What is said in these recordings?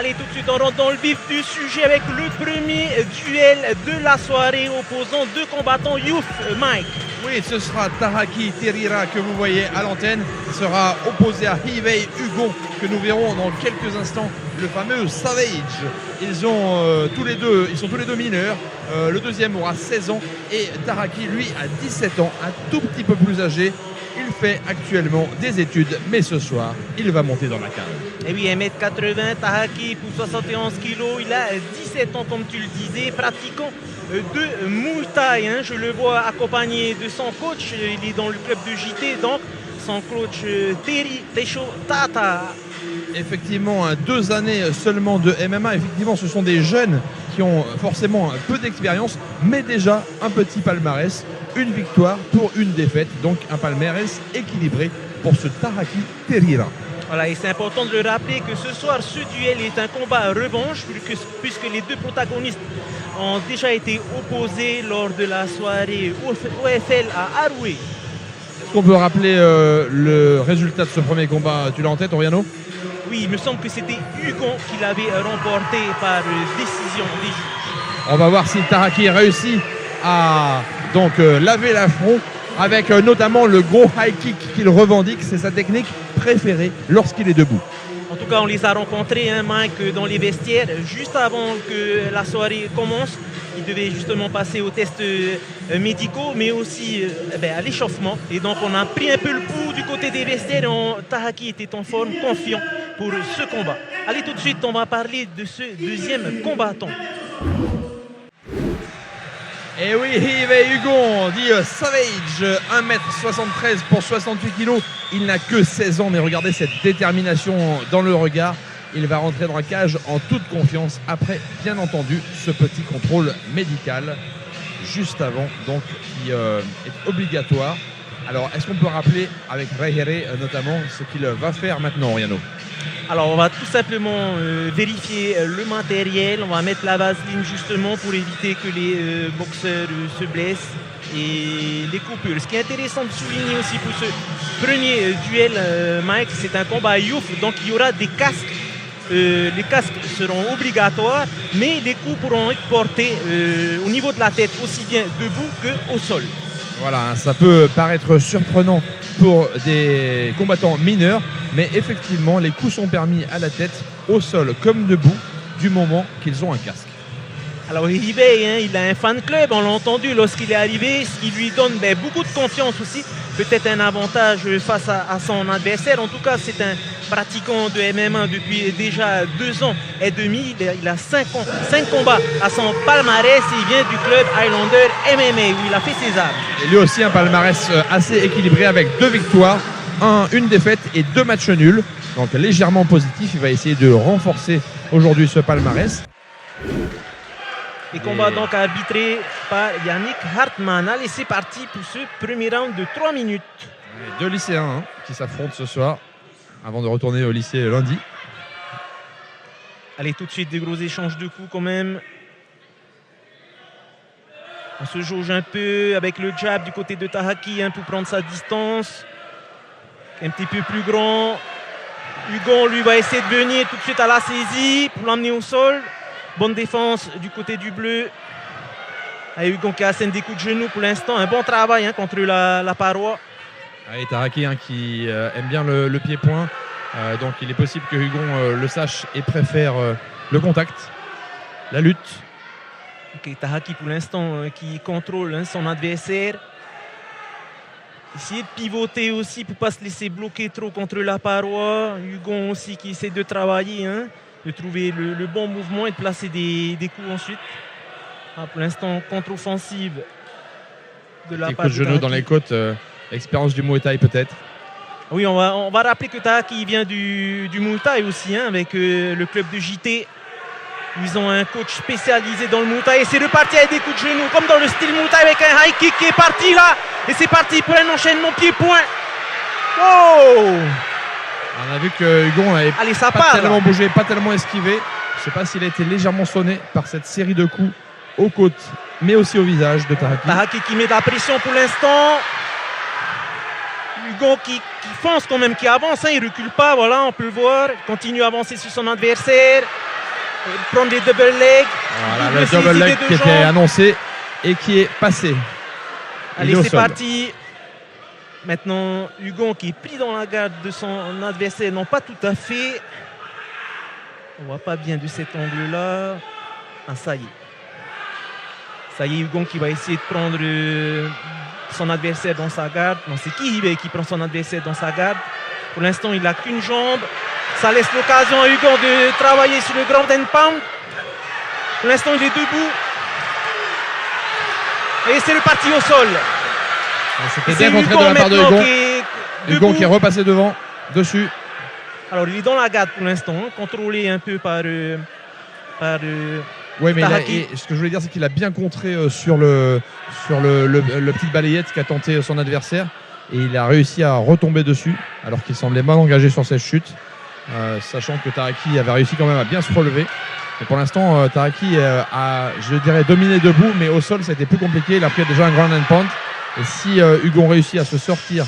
Allez, tout de suite, on rentre dans le vif du sujet avec le premier duel de la soirée opposant deux combattants youth, Mike. Oui, ce sera Taraki Terira que vous voyez à l'antenne. Il sera opposé à Hivei Hugon que nous verrons dans quelques instants, le fameux Savage. Ils sont tous les deux mineurs. Le deuxième aura 16 ans et Taraki, lui, a 17 ans, un tout petit peu plus âgé. Il fait actuellement des études, mais ce soir, il va monter dans la cage. Et oui, 1m80, Taraki pour 71 kg, il a 17 ans comme tu le disais, pratiquant de Muay Thai. Je le vois accompagné de son coach, il est dans le club de JT, donc son coach Terry Techo Tata. Effectivement, 2 années seulement de MMA. Effectivement, ce sont des jeunes qui ont forcément peu d'expérience, mais déjà un petit palmarès. Une victoire pour une défaite, donc un palmarès équilibré pour ce Taraki Terira. Voilà, et c'est important de le rappeler que ce soir, ce duel est un combat revanche, puisque les deux protagonistes ont déjà été opposés lors de la soirée OFL à Haroué. Est-ce qu'on peut rappeler le résultat de ce premier combat? Tu l'as en tête, Oriano? Oui, il me semble que c'était Hugon qui l'avait remporté par décision des juges. On va voir si Taraki réussit à laver l'affront avec notamment le gros high kick qu'il revendique. C'est sa technique préférée lorsqu'il est debout. En tout cas, on les a rencontrés, Mike, dans les vestiaires, juste avant que la soirée commence. Ils devaient justement passer aux tests médicaux, mais aussi à l'échauffement. Et donc, on a pris un peu le pouls du côté des vestiaires. Taraki était en forme, confiant pour ce combat. Allez, tout de suite, on va parler de ce deuxième combattant. Et oui, Hivei Hugon dit Savage, 1m73 pour 68 kg. Il n'a que 16 ans, mais regardez cette détermination dans le regard. Il va rentrer dans la cage en toute confiance après, bien entendu, ce petit contrôle médical juste avant, donc qui est obligatoire. Alors, est-ce qu'on peut rappeler avec Rehere notamment ce qu'il va faire maintenant, Oriano? Alors, on va tout simplement vérifier le matériel. On va mettre la vaseline justement pour éviter que les boxeurs se blessent et les coupures. Ce qui est intéressant de souligner aussi pour ce premier duel, Mike, c'est un combat youth, donc il y aura des casques. Les casques seront obligatoires, mais les coups pourront être portés au niveau de la tête, aussi bien debout qu'au sol. Voilà, ça peut paraître surprenant pour des combattants mineurs, mais effectivement, les coups sont permis à la tête, au sol comme debout, du moment qu'ils ont un casque. Alors Hivei, il a un fan club, on l'a entendu lorsqu'il est arrivé, ce qui lui donne beaucoup de confiance aussi, peut-être un avantage face à son adversaire. En tout cas, c'est un pratiquant de MMA depuis déjà 2 ans et demi. Il a 5 combats à son palmarès et il vient du club Highlander MMA où il a fait ses armes. Et lui aussi un palmarès assez équilibré avec 2 victoires, une défaite et 2 matchs nuls. Donc légèrement positif, il va essayer de renforcer aujourd'hui ce palmarès. Et combat donc arbitré par Yannick Hartmann. Allez, c'est parti pour ce premier round de 3 minutes. 2 lycéens qui s'affrontent ce soir avant de retourner au lycée lundi. Allez, tout de suite des gros échanges de coups quand même. On se jauge un peu avec le jab du côté de Taraki pour prendre sa distance. Un petit peu plus grand. Hugon, lui, va essayer de venir tout de suite à la saisie pour l'emmener au sol. Bonne défense du côté du bleu. Hugon qui assène des coups de genoux pour l'instant. Un bon travail contre la paroi. Et Taraki qui aime bien le pied-point. Donc il est possible que Hugon le sache et préfère le contact, la lutte. Okay, Taraki pour l'instant qui contrôle son adversaire. Essayer de pivoter aussi pour ne pas se laisser bloquer trop contre la paroi. Hugon aussi qui essaie de travailler, de trouver le bon mouvement et de placer des coups ensuite. Pour l'instant, contre-offensive de la part de genoux dans les côtes, expérience du Muay Thai peut-être. Oui, on va rappeler que Taraki vient du Muay Thai aussi, avec le club de JT. Ils ont un coach spécialisé dans le Muay Thai et c'est reparti avec des coups de genoux, comme dans le style Muay Thai avec un high kick qui est parti là. Et c'est parti pour un enchaînement pied-point. Oh! On a vu que Hugon n'avait pas tellement bougé, pas tellement esquivé. Je ne sais pas s'il a été légèrement sonné par cette série de coups aux côtes, mais aussi au visage de Taraki. Taraki qui met de la pression pour l'instant. Hugon qui fonce quand même, qui avance, il ne recule pas, voilà, on peut le voir. Il continue à avancer sur son adversaire. prendre les double legs. Voilà, le double leg qui était annoncé et qui est passé. Allez, c'est parti. Maintenant, Hugon qui est pris dans la garde de son adversaire. Non, pas tout à fait. On voit pas bien de cet angle-là. Ah, ça y est. Ça y est, Hugon qui va essayer de prendre son adversaire dans sa garde. Non, c'est qui prend son adversaire dans sa garde. Pour l'instant, il n'a qu'une jambe. Ça laisse l'occasion à Hugon de travailler sur le ground and pound. Pour l'instant, il est debout. Et c'est reparti au sol. C'était bien contré de la part de Hugon. Hugon qui est repassé devant, dessus. Alors, il est dans la garde pour l'instant, hein, contrôlé un peu par oui, mais ce que je voulais dire, c'est qu'il a bien contré sur le petite balayette qu'a tenté son adversaire. Et il a réussi à retomber dessus, alors qu'il semblait mal engagé sur cette chute. Sachant que Taraki avait réussi quand même à bien se relever. Et pour l'instant, Taraki a, je dirais, dominé debout, mais au sol, ça a été plus compliqué. Il a pris déjà un ground and pound. Et si Hugon réussit à se sortir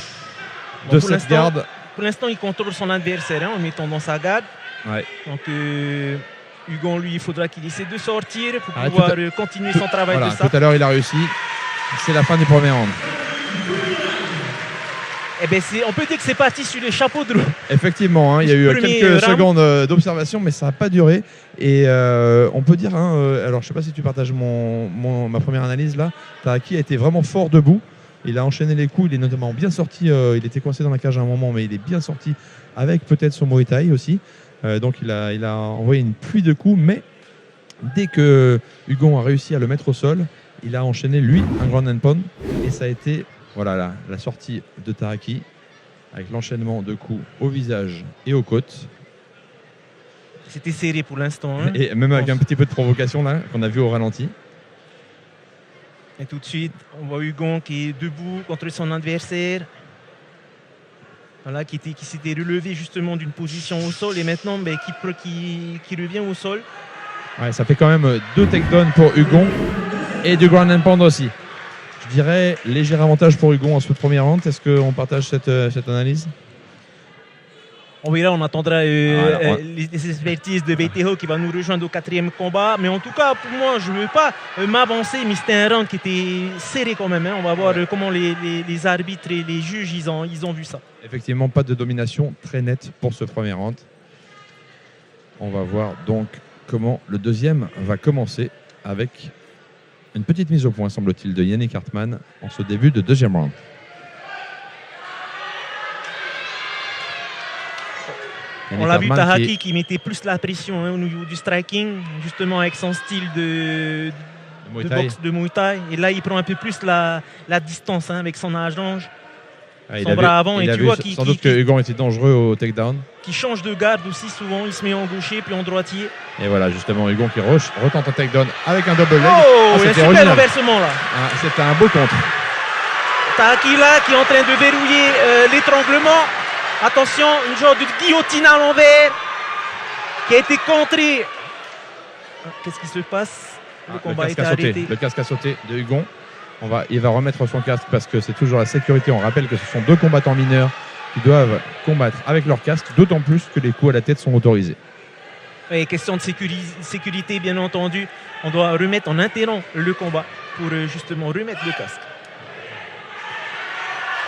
de cette garde... Pour l'instant, il contrôle son adversaire en mettant dans sa garde. Ouais. Donc, Hugon, lui, il faudra qu'il essaie de sortir pour pouvoir continuer son travail de ça. Tout à l'heure, il a réussi. C'est la fin du premier round. Eh ben, on peut dire que c'est parti sur les chapeaux de roue. Effectivement, il y a eu quelques secondes d'observation, mais ça n'a pas duré. Et on peut dire, alors je ne sais pas si tu partages ma première analyse là, Taraki a été vraiment fort debout. Il a enchaîné les coups, il est notamment bien sorti. Il était coincé dans la cage à un moment, mais il est bien sorti avec peut-être son Muay Thai aussi. Donc il a envoyé une pluie de coups, mais dès que Hugon a réussi à le mettre au sol, il a enchaîné lui un ground and pound. Et ça a été voilà la sortie de Taraki avec l'enchaînement de coups au visage et aux côtes. C'était serré pour l'instant. Hein, et même avec un petit peu de provocation là qu'on a vu au ralenti. Et tout de suite, on voit Hugon qui est debout contre son adversaire. Voilà, qui s'était relevé justement d'une position au sol et maintenant qui revient au sol. Ouais, ça fait quand même 2 takedowns pour Hugon et du ground and pound aussi. Je dirais léger avantage pour Hugon en ce premier round. Est-ce qu'on partage cette analyse? On verra, on attendra les expertises de BTO qui va nous rejoindre au 4e combat. Mais en tout cas, pour moi, je ne veux pas m'avancer, mais c'était un round qui était serré quand même. Hein. On va voir comment les arbitres et les juges, ils ont vu ça. Effectivement, pas de domination très nette pour ce premier round. On va voir donc comment le deuxième va commencer avec une petite mise au point, semble-t-il, de Yannick Hartmann en ce début de deuxième round. On l'a vu, Taraki qui mettait plus la pression au niveau du striking, justement avec son style de boxe de Muay Thai. Et là, il prend un peu plus la distance avec son allonge, son bras avant. Et tu vois sans doute que Hugon était dangereux au takedown. Qui change de garde aussi souvent. Il se met en gaucher puis en droitier. Et voilà, justement, Hugon qui retente un takedown avec un double leg. Oh, il y a un super renversement là. C'était un beau contre. Taraki là qui est en train de verrouiller l'étranglement. Attention, une genre de guillotine à l'envers qui a été contrée. Qu'est-ce qui se passe? Le combat a été arrêté. Le casque a sauté de Hugon. Il va remettre son casque parce que c'est toujours la sécurité. On rappelle que ce sont 2 combattants mineurs qui doivent combattre avec leur casque, d'autant plus que les coups à la tête sont autorisés. Oui, question de sécurité, bien entendu. On doit remettre, on interrompt le combat pour justement remettre le casque.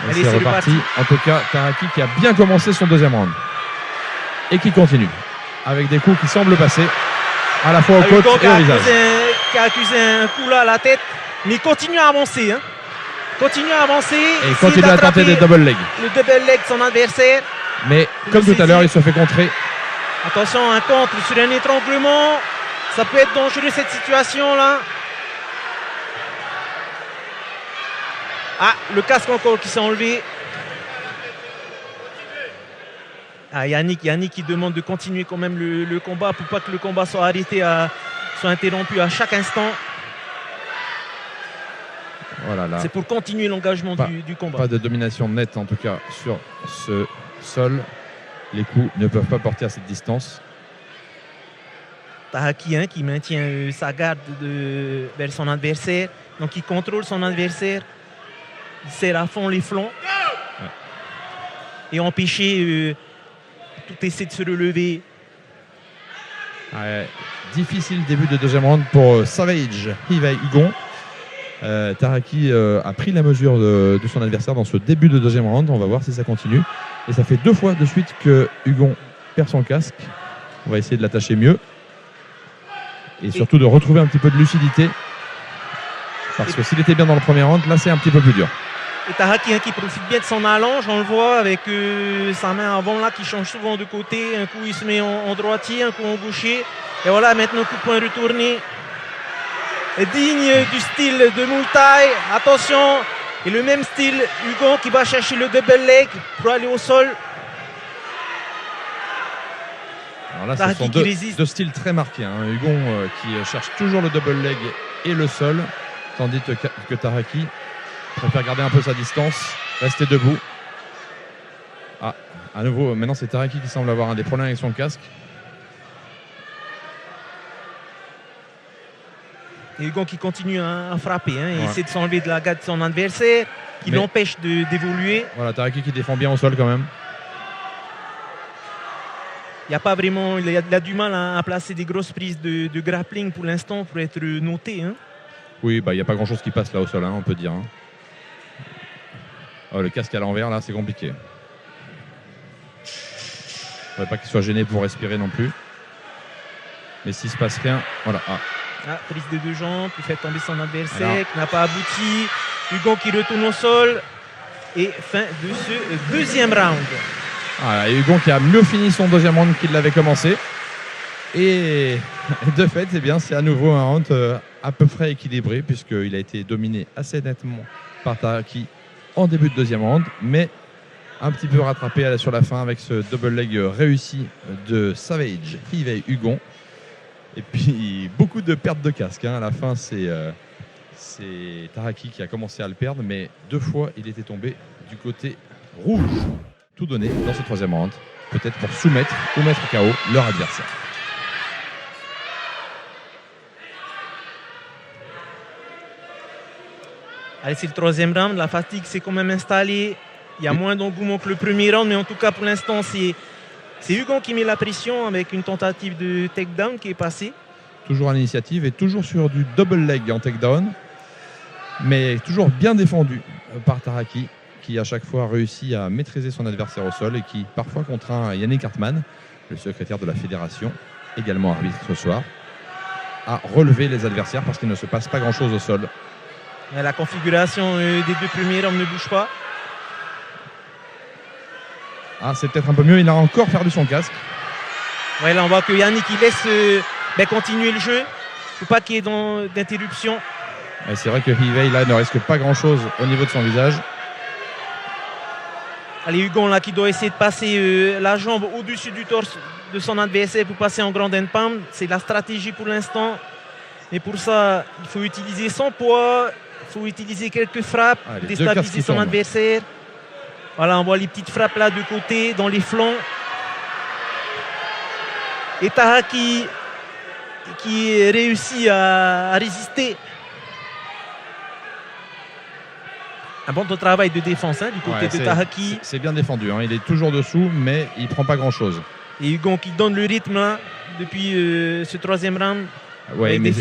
Allez, c'est reparti. En tout cas, Taraki qui a bien commencé son deuxième round et qui continue avec des coups qui semblent passer à la fois aux côtes et au visage. Qui a accusé un coup là à la tête, mais il continue à avancer. Continue à avancer. Et il continue à tenter des double legs. Le double leg de son adversaire. Mais comme tout à l'heure, il se fait contrer. Attention, un contre sur un étranglement. Ça peut être dangereux cette situation là. Ah, le casque encore qui s'est enlevé. Ah, Yannick qui demande de continuer quand même le combat pour pas que le combat soit arrêté, soit interrompu à chaque instant. Voilà, là. C'est pour continuer l'engagement du combat. Pas de domination nette en tout cas sur ce sol. Les coups ne peuvent pas porter à cette distance. Taraki qui maintient sa garde vers son adversaire. Donc il contrôle son adversaire. Il serre à fond les flancs. Ouais. Et empêcher tout essayer de se relever. Ouais, difficile début de deuxième round pour Savage Hivei Hugon. Taraki a pris la mesure de son adversaire dans ce début de deuxième round. On va voir si ça continue. Et ça fait 2 fois de suite que Hugon perd son casque. On va essayer de l'attacher mieux. Et surtout de retrouver un petit peu de lucidité. Parce que s'il était bien dans le premier round, là c'est un petit peu plus dur. Et Taraki qui profite bien de son allonge, on le voit avec sa main avant là qui change souvent de côté. Un coup il se met en droitier, un coup en gaucher. Et voilà maintenant coup de poing retourné. Digne du style de Muay Thai. Attention. Et le même style, Hugon qui va chercher le double leg pour aller au sol. Alors là, ce sont deux styles très marqués. Hein. Hugon qui cherche toujours le double leg et le sol, tandis que Taraki préfère garder un peu sa distance, rester debout. Ah, à nouveau, maintenant c'est Taraki qui semble avoir un des problèmes avec son casque. Et Hugon qui continue à frapper. Il essaie de s'enlever de la garde de son adversaire, qui l'empêche d'évoluer. Voilà, Taraki qui défend bien au sol quand même. Il n'y a pas vraiment, il a du mal à placer des grosses prises de grappling pour l'instant pour être noté. Oui, il n'y a pas grand chose qui passe là au sol, on peut dire. Oh, le casque à l'envers là, c'est compliqué. Il ne faudrait pas qu'il soit gêné pour respirer non plus. Mais s'il ne se passe rien, voilà. Prise de 2 jambes, qui fait tomber son adversaire, qui n'a pas abouti. Hugon qui retourne au sol. Et fin de ce deuxième round. Hugon qui a mieux fini son deuxième round qu'il l'avait commencé. Et de fait, c'est à nouveau un round à peu près équilibré, puisqu'il a été dominé assez nettement par Taraki en début de deuxième round, mais un petit peu rattrapé sur la fin avec ce double leg réussi de Savage Hivei Hugon. Et puis beaucoup de pertes de casque. À la fin, c'est Taraki qui a commencé à le perdre, mais 2 fois, il était tombé du côté rouge. Tout donné dans ce troisième round, peut-être pour soumettre ou mettre KO leur adversaire. Allez, c'est le troisième round. La fatigue s'est quand même installée. Il y a moins d'engouement que le premier round, mais en tout cas, pour l'instant, c'est Hugon qui met la pression avec une tentative de takedown qui est passée. Toujours à l'initiative et toujours sur du double leg en takedown, mais toujours bien défendu par Taraki, qui à chaque fois réussit à maîtriser son adversaire au sol et qui parfois contraint Yannick Hartmann, le secrétaire de la fédération, également arbitre ce soir, à relever les adversaires parce qu'il ne se passe pas grand-chose au sol. La configuration des 2 premiers rounds ne bouge pas. C'est peut-être un peu mieux, il a encore perdu son casque. Là on voit que Yannick il laisse continuer le jeu. Il ne faut pas qu'il y ait d'interruption. C'est vrai que Hivei là ne risque pas grand-chose au niveau de son visage. Allez, Hugon là qui doit essayer de passer la jambe au-dessus du torse de son adversaire pour passer en grand end pound. C'est la stratégie pour l'instant. Mais pour ça, il faut utiliser son poids, il faut utiliser quelques frappes, déstabiliser son adversaire. Voilà, on voit les petites frappes là de côté, dans les flancs. Et Taraki qui réussit à résister. Un bon travail de défense du côté de Taraki. C'est bien défendu, il est toujours dessous, mais il ne prend pas grand-chose. Et Hugon qui donne le rythme là, depuis ce troisième round. Mais les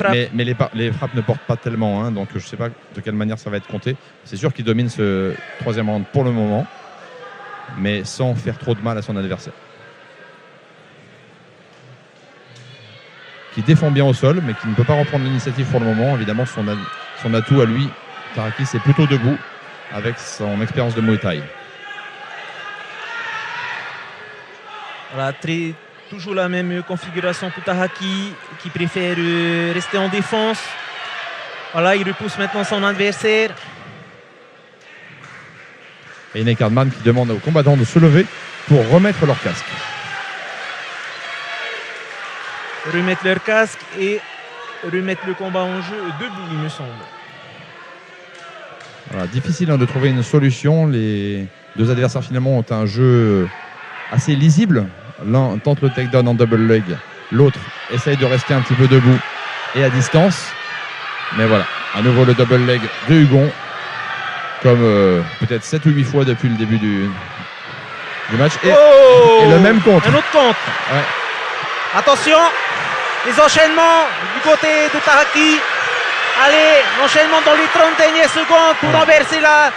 frappes ne portent pas tellement, donc je ne sais pas de quelle manière ça va être compté. C'est sûr qu'il domine ce troisième round pour le moment, mais sans faire trop de mal à son adversaire. Qui défend bien au sol, mais qui ne peut pas reprendre l'initiative pour le moment. Évidemment, son atout à lui, Taraki, c'est plutôt debout, avec son expérience de Muay Thai. Voilà, toujours la même configuration pour Taraki, qui préfère rester en défense. Voilà, il repousse maintenant son adversaire. Et Yannick Hartmann qui demande aux combattants de se lever pour remettre leur casque. Remettre leur casque et remettre le combat en jeu debout, il me semble. Voilà, difficile de trouver une solution. Les 2 adversaires finalement ont un jeu assez lisible. L'un tente le takedown en double leg, l'autre essaye de rester un petit peu debout et à distance. Mais voilà, à nouveau le double leg de Hugon, comme peut-être 7 ou 8 fois depuis le début du match. Et le même contre. Un autre contre. Ouais. Attention, Les enchaînements du côté de Taraki. Allez, l'enchaînement dans les 30 dernières secondes pour renverser la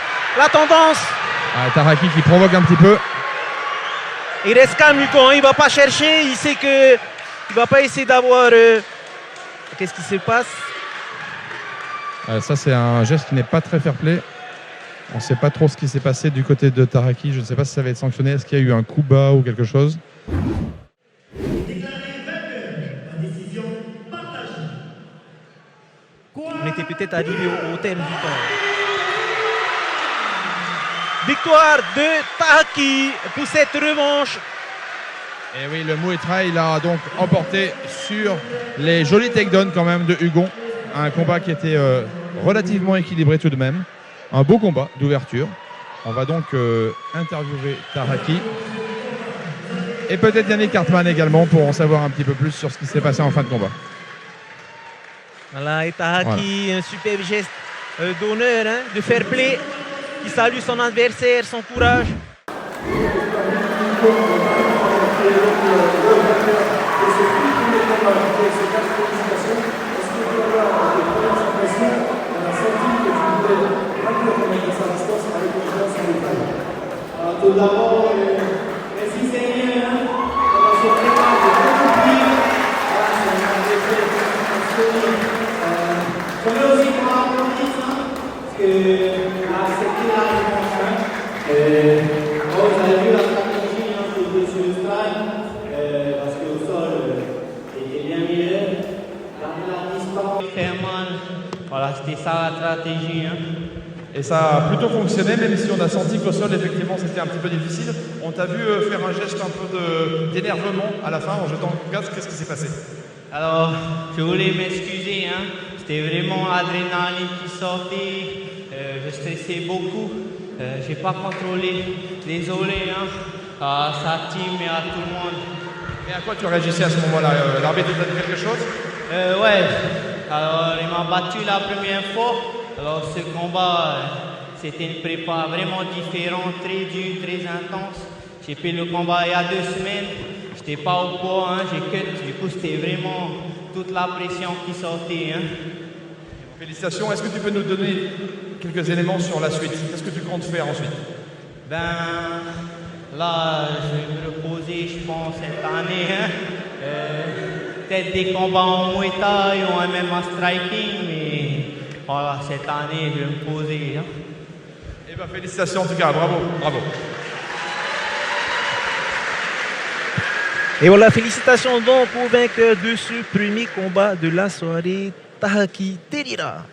tendance. Taraki qui provoque un petit peu. Il reste calme, Hugon. Il ne va pas chercher. Il sait que il ne va pas essayer d'avoir... Qu'est-ce qui se passe? Ça, c'est un geste qui n'est pas très fair-play. On ne sait pas trop ce qui s'est passé du côté de Taraki. Je ne sais pas si ça va être sanctionné. Est-ce qu'il y a eu un coup bas ou quelque chose? On était peut-être arrivé au terme du temps. Victoire de Taraki pour cette revanche. Et oui, le Muay Thai il a donc emporté sur les jolis takedowns quand même de Hugon. Un combat qui était relativement équilibré tout de même. Un beau combat d'ouverture. On va donc interviewer Taraki. Et peut-être Yannick Hartmann également pour en savoir un petit peu plus sur ce qui s'est passé en fin de combat. Voilà, et Taraki, un superbe geste d'honneur, de fair play, qui salue son adversaire, son courage. Tout d'abord, préciser comment se prépare de compris. Je veux aussi prendre un peu parce que accepter la réponse. Vous avez vu la stratégie sur le stade, parce que au sol était bien meilleur. La distance. Faire mal, voilà, c'était ça la stratégie. Et ça a plutôt fonctionné, même si on a senti qu'au sol, effectivement, c'était un petit peu difficile. On t'a vu faire un geste un peu d'énervement à la fin en jetant le gaz. Qu'est-ce qui s'est passé? Alors, je voulais m'excuser, c'était vraiment l'adrénaline qui sortait, je stressais beaucoup, j'ai pas contrôlé, désolé, à sa team et à tout le monde. Et à quoi tu réagissais à ce moment-là? L'arbitre t'a dit quelque chose? Ouais, alors il m'a battu la première fois. Alors ce combat, c'était une prépa vraiment différente, très dure, très intense. J'ai fait le combat il y a 2 semaines, j'étais pas au poids, j'ai cut, du coup c'était vraiment toute la pression qui sortait. Félicitations, est-ce que tu peux nous donner quelques éléments sur la suite? Qu'est-ce que tu comptes faire ensuite? Ben là, je vais me reposer, je pense, cette année. Peut-être des combats en Muay Thai ou même en striking, mais voilà, cette année, je vais me poser. Eh bien, félicitations en tout cas, bravo, bravo. Et voilà, félicitations donc au vainqueur de ce premier combat de la soirée, Taraki Terira.